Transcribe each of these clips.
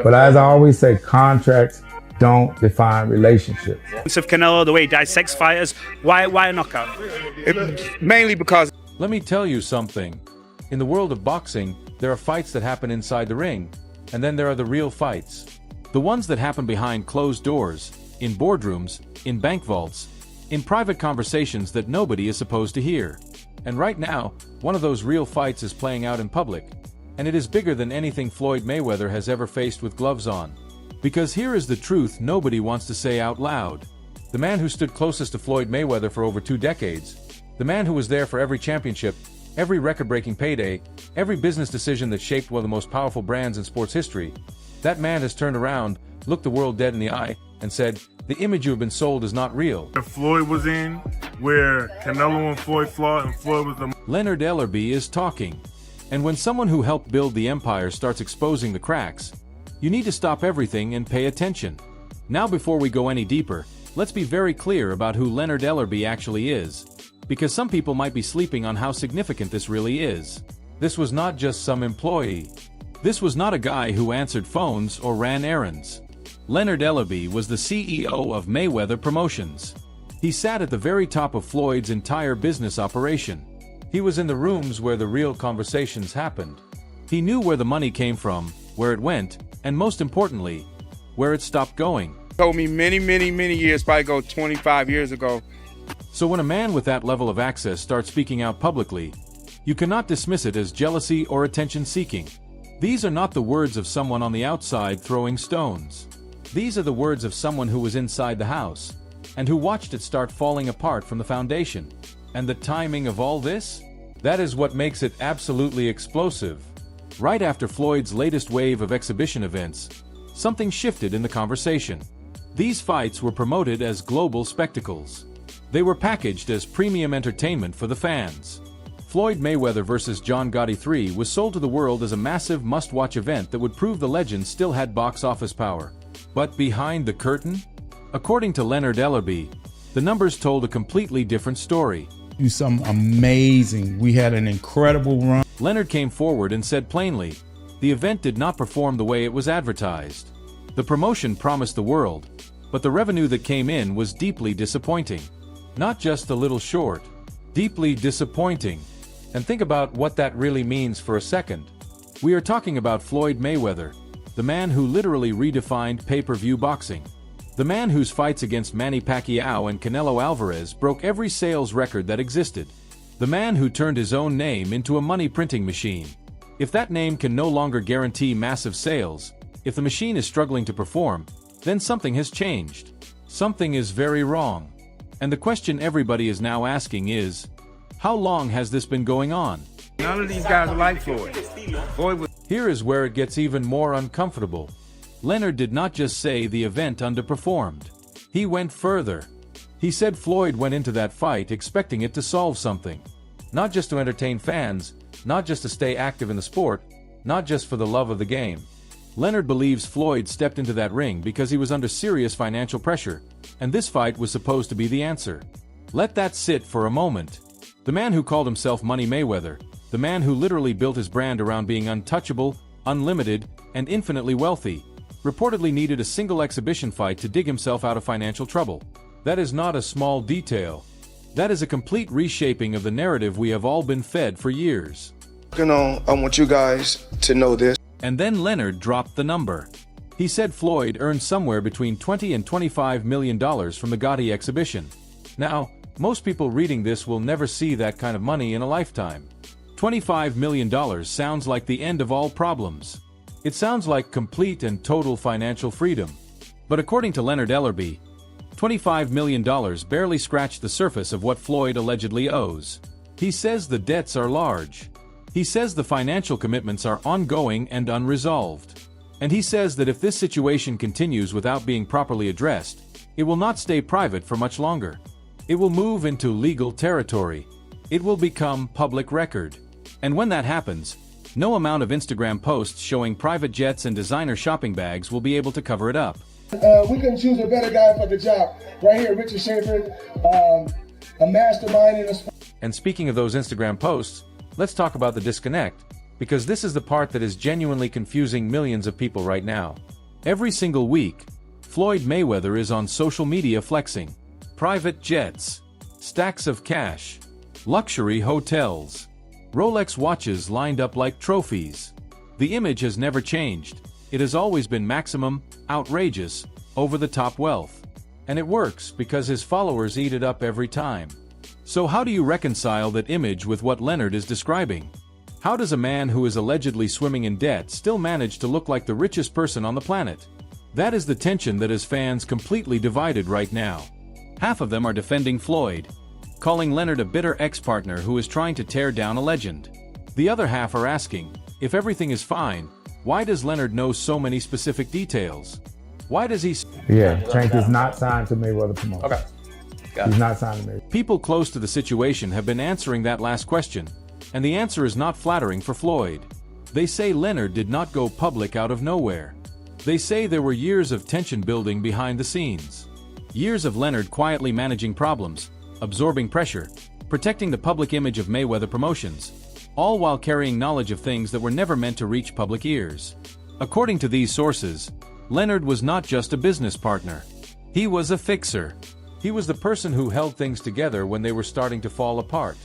But as I always say, contracts don't define relationships. Of Canelo, the way he dissects fighters, why a knockout? Mainly because Let me tell you something. In the world of boxing, there are fights that happen inside the ring, and then there are the real fights. The ones that happen behind closed doors, in boardrooms, in bank vaults, in private conversations that nobody is supposed to hear. And right now, one of those real fights is playing out in public, and it is bigger than anything Floyd Mayweather has ever faced with gloves on. Because here is the truth nobody wants to say out loud. The man who stood closest to Floyd Mayweather for over 2 decades, the man who was there for every championship, every record-breaking payday, every business decision that shaped one of the most powerful brands in sports history, that man has turned around, looked the world dead in the eye, and said, "The image you have been sold is not real." Floyd was in, where Canelo and Floyd fought, and Floyd was the... Leonard Ellerbe is talking. And when someone who helped build the empire starts exposing the cracks, you need to stop everything and pay attention. Now before we go any deeper, let's be very clear about who Leonard Ellerbe actually is. Because some people might be sleeping on how significant this really is. This was not just some employee. This was not a guy who answered phones or ran errands. Leonard Ellerbe was the CEO of Mayweather Promotions. He sat at the very top of Floyd's entire business operation. He was in the rooms where the real conversations happened. He knew where the money came from, where it went, and most importantly, where it stopped going. told me many years, probably go 25 years ago. So when a man with that level of access starts speaking out publicly, you cannot dismiss it as jealousy or attention-seeking. These are not the words of someone on the outside throwing stones. These are the words of someone who was inside the house, and who watched it start falling apart from the foundation. And the timing of all this? That is what makes it absolutely explosive. Right after Floyd's latest wave of exhibition events, something shifted in the conversation. These fights were promoted as global spectacles. They were packaged as premium entertainment for the fans. Floyd Mayweather vs. John Gotti 3 was sold to the world as a massive must-watch event that would prove the legend still had box office power. But behind the curtain? According to Leonard Ellerbe, the numbers told a completely different story. Do something amazing. We had an incredible run. Leonard came forward and said plainly, the event did not perform the way it was advertised. The promotion promised the world, but the revenue that came in was deeply disappointing. Not just a little short, deeply disappointing. And think about what that really means for a second. We are talking about Floyd Mayweather, the man who literally redefined pay-per-view boxing. The man whose fights against Manny Pacquiao and Canelo Alvarez broke every sales record that existed. The man who turned his own name into a money-printing machine. If that name can no longer guarantee massive sales, if the machine is struggling to perform, then something has changed. Something is very wrong. And the question everybody is now asking is, how long has this been going on? None of these guys are like Floyd. Floyd was... Here is where it gets even more uncomfortable. Leonard did not just say the event underperformed. He went further. He said Floyd went into that fight expecting it to solve something. Not just to entertain fans, not just to stay active in the sport, not just for the love of the game. Leonard believes Floyd stepped into that ring because he was under serious financial pressure, and this fight was supposed to be the answer. Let that sit for a moment. The man who called himself Money Mayweather, the man who literally built his brand around being untouchable, unlimited, and infinitely wealthy, reportedly needed a single exhibition fight to dig himself out of financial trouble. That is not a small detail. That is a complete reshaping of the narrative we have all been fed for years. I want you guys to know this. And then Leonard dropped the number. He said Floyd earned somewhere between $20 and $25 million from the Gotti exhibition. Now, most people reading this will never see that kind of money in a lifetime. $25 million sounds like the end of all problems. It sounds like complete and total financial freedom. But according to Leonard Ellerbe, $25 million barely scratched the surface of what Floyd allegedly owes. He says the debts are large. He says the financial commitments are ongoing and unresolved. And he says that if this situation continues without being properly addressed, it will not stay private for much longer. It will move into legal territory. It will become public record. And when that happens, no amount of Instagram posts showing private jets and designer shopping bags will be able to cover it up. We couldn't choose a better guy for the job. Right here, Richard Schaefer, a mastermind in the sport. And speaking of those Instagram posts, let's talk about the disconnect. because this is the part that is genuinely confusing millions of people right now. Every single week, Floyd Mayweather is on social media flexing. Private jets, stacks of cash, luxury hotels, Rolex watches lined up like trophies. The image has never changed. It has always been maximum, outrageous, over-the-top wealth. And it works because his followers eat it up every time. So how do you reconcile that image with what Leonard is describing? How does a man who is allegedly swimming in debt still manage to look like the richest person on the planet? That is the tension that has fans completely divided right now. Half of them are defending Floyd, calling Leonard a bitter ex-partner who is trying to tear down a legend. The other half are asking, if everything is fine, why does Leonard know so many specific details? Why does he... Yeah, Tank is not signed to Mayweather Promotions. Okay. He's not signed to Mayweather. People close to the situation have been answering that last question, and the answer is not flattering for Floyd. They say Leonard did not go public out of nowhere. They say there were years of tension building behind the scenes. Years of Leonard quietly managing problems, absorbing pressure, protecting the public image of Mayweather Promotions, all while carrying knowledge of things that were never meant to reach public ears. According to these sources, Leonard was not just a business partner. He was a fixer. He was the person who held things together when they were starting to fall apart.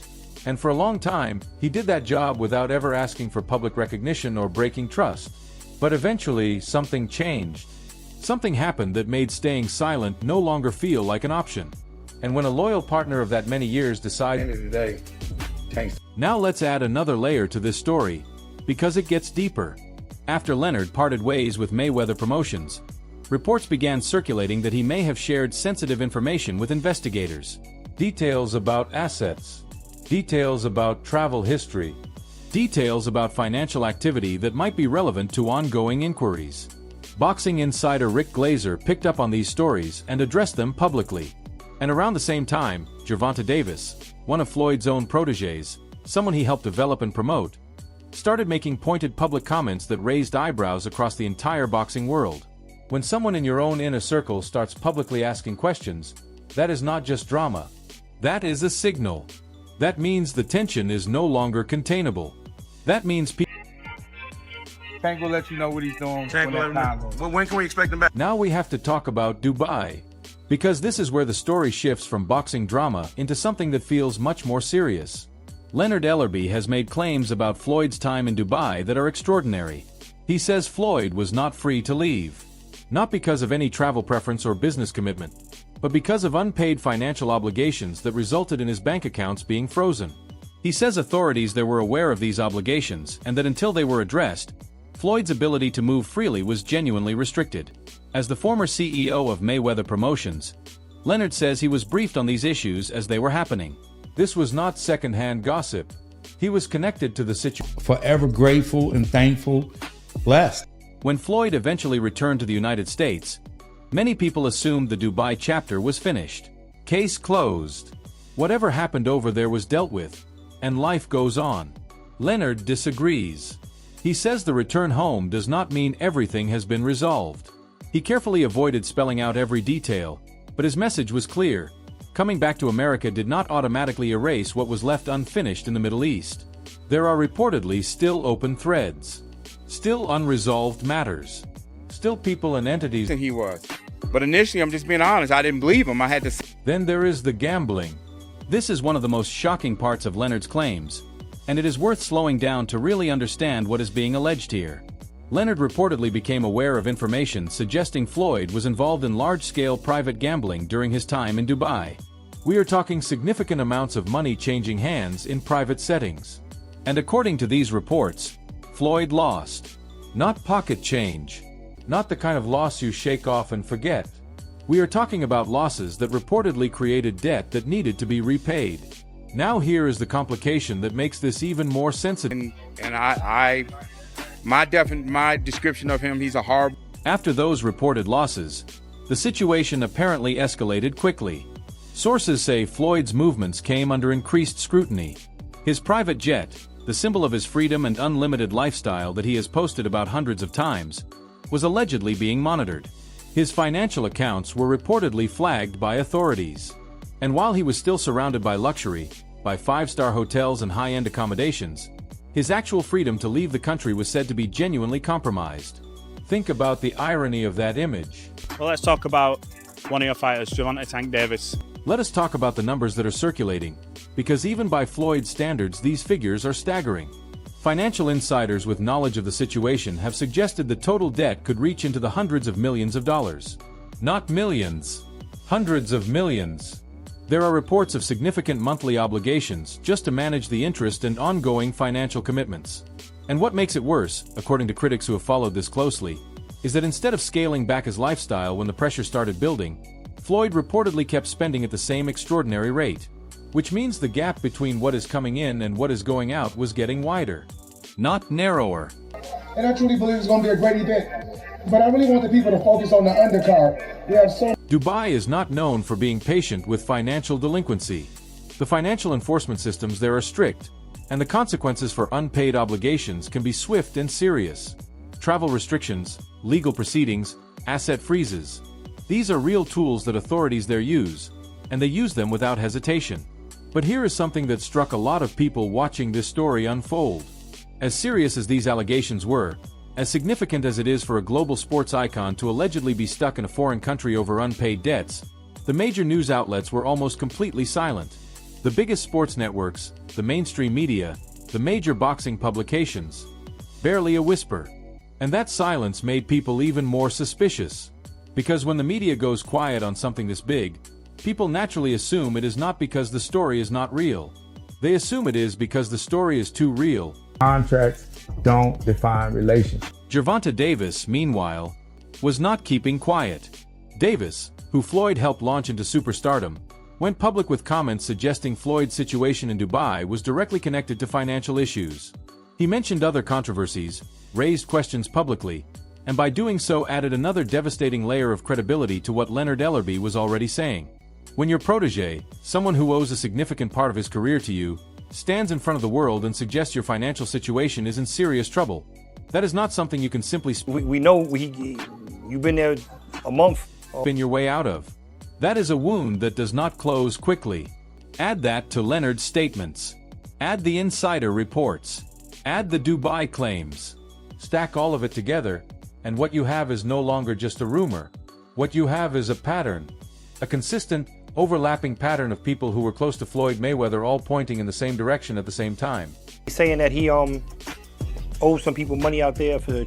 And for a long time, he did that job without ever asking for public recognition or breaking trust. But eventually, something changed. Something happened that made staying silent no longer feel like an option. And when a loyal partner of that many years decided... End of the day, Tank's... Now let's add another layer to this story, because it gets deeper. After Leonard parted ways with Mayweather Promotions, reports began circulating that he may have shared sensitive information with investigators. Details about assets, details about travel history, details about financial activity that might be relevant to ongoing inquiries. Boxing insider Rick Glazer picked up on these stories and addressed them publicly. And around the same time, Gervonta Davis, one of Floyd's own protégés, someone he helped develop and promote, started making pointed public comments that raised eyebrows across the entire boxing world. When someone in your own inner circle starts publicly asking questions, that is not just drama. That is a signal. That means the tension is no longer containable. That means people... Tank will let you know what he's doing Tank, when that time goes. when can we expect him back? Now we have to talk about Dubai. Because this is where the story shifts from boxing drama into something that feels much more serious. Leonard Ellerbe has made claims about Floyd's time in Dubai that are extraordinary. He says Floyd was not free to leave. Not because of any travel preference or business commitment, but because of unpaid financial obligations that resulted in his bank accounts being frozen. He says authorities there were aware of these obligations and that until they were addressed, Floyd's ability to move freely was genuinely restricted. As the former CEO of Mayweather Promotions, Leonard says he was briefed on these issues as they were happening. This was not second-hand gossip. He was connected to the situation. Forever grateful and thankful, blessed. When Floyd eventually returned to the United States, many people assumed the Dubai chapter was finished. Case closed. Whatever happened over there was dealt with, and life goes on. Leonard disagrees. He says the return home does not mean everything has been resolved. He carefully avoided spelling out every detail, but his message was clear. Coming back to America did not automatically erase what was left unfinished in the Middle East. There are reportedly still open threads. Still unresolved matters. Still people and entities. He was. But initially, I'm just being honest, I didn't believe him. I had to... Then there is the gambling. This is one of the most shocking parts of Leonard's claims, and it is worth slowing down to really understand what is being alleged here. Leonard reportedly became aware of information suggesting Floyd was involved in large-scale private gambling during his time in Dubai. We are talking significant amounts of money changing hands in private settings. And according to these reports, Floyd lost. Not pocket change. Not the kind of loss you shake off and forget. We are talking about losses that reportedly created debt that needed to be repaid. Now here is the complication that makes this even more sensitive. And my description of him, he's a horrible... After those reported losses, the situation apparently escalated quickly. Sources say Floyd's movements came under increased scrutiny. His private jet, the symbol of his freedom and unlimited lifestyle that he has posted about hundreds of times, was allegedly being monitored. His financial accounts were reportedly flagged by authorities. And while he was still surrounded by luxury, by five-star hotels and high-end accommodations, His actual freedom to leave the country was said to be genuinely compromised. Think about the irony of that image. Well, let's talk about one of your fighters, Gervonta Tank Davis. Let us talk about the numbers that are circulating, because even by Floyd's standards, these figures are staggering. Financial insiders with knowledge of the situation have suggested the total debt could reach into the hundreds of millions of dollars. Not millions. Hundreds of millions. There are reports of significant monthly obligations just to manage the interest and ongoing financial commitments. And what makes it worse, according to critics who have followed this closely, is that instead of scaling back his lifestyle when the pressure started building, Floyd reportedly kept spending at the same extraordinary rate. Which means the gap between what is coming in and what is going out was getting wider, not narrower. And I truly believe it's going to be a great event. But I really want the people to focus on the undercard. We have so Dubai is not known for being patient with financial delinquency. The financial enforcement systems there are strict, and the consequences for unpaid obligations can be swift and serious. Travel restrictions, legal proceedings, asset freezes. These are real tools that authorities there use, and they use them without hesitation. But here is something that struck a lot of people watching this story unfold. As serious as these allegations were, as significant as it is for a global sports icon to allegedly be stuck in a foreign country over unpaid debts, the major news outlets were almost completely silent. The biggest sports networks, the mainstream media, the major boxing publications. Barely a whisper. And that silence made people even more suspicious. Because when the media goes quiet on something this big, people naturally assume it is not because the story is not real. They assume it is because the story is too real. Contracts don't define relations. Gervonta Davis, meanwhile, was not keeping quiet. Davis, who Floyd helped launch into superstardom, went public with comments suggesting Floyd's situation in Dubai was directly connected to financial issues. He mentioned other controversies, raised questions publicly, and by doing so added another devastating layer of credibility to what Leonard Ellerbe was already saying. When your protege, someone who owes a significant part of his career to you, stands in front of the world and suggests your financial situation is in serious trouble, that is not something you can simply we know you've been there a month. Spin your way out of. That is a wound that does not close quickly. Add that to Leonard's statements. Add the insider reports. Add the Dubai claims. Stack all of it together, and what you have is no longer just a rumor. What you have is a pattern. A consistent, overlapping pattern of people who were close to Floyd Mayweather all pointing in the same direction at the same time. Saying that he owes some people money out there for the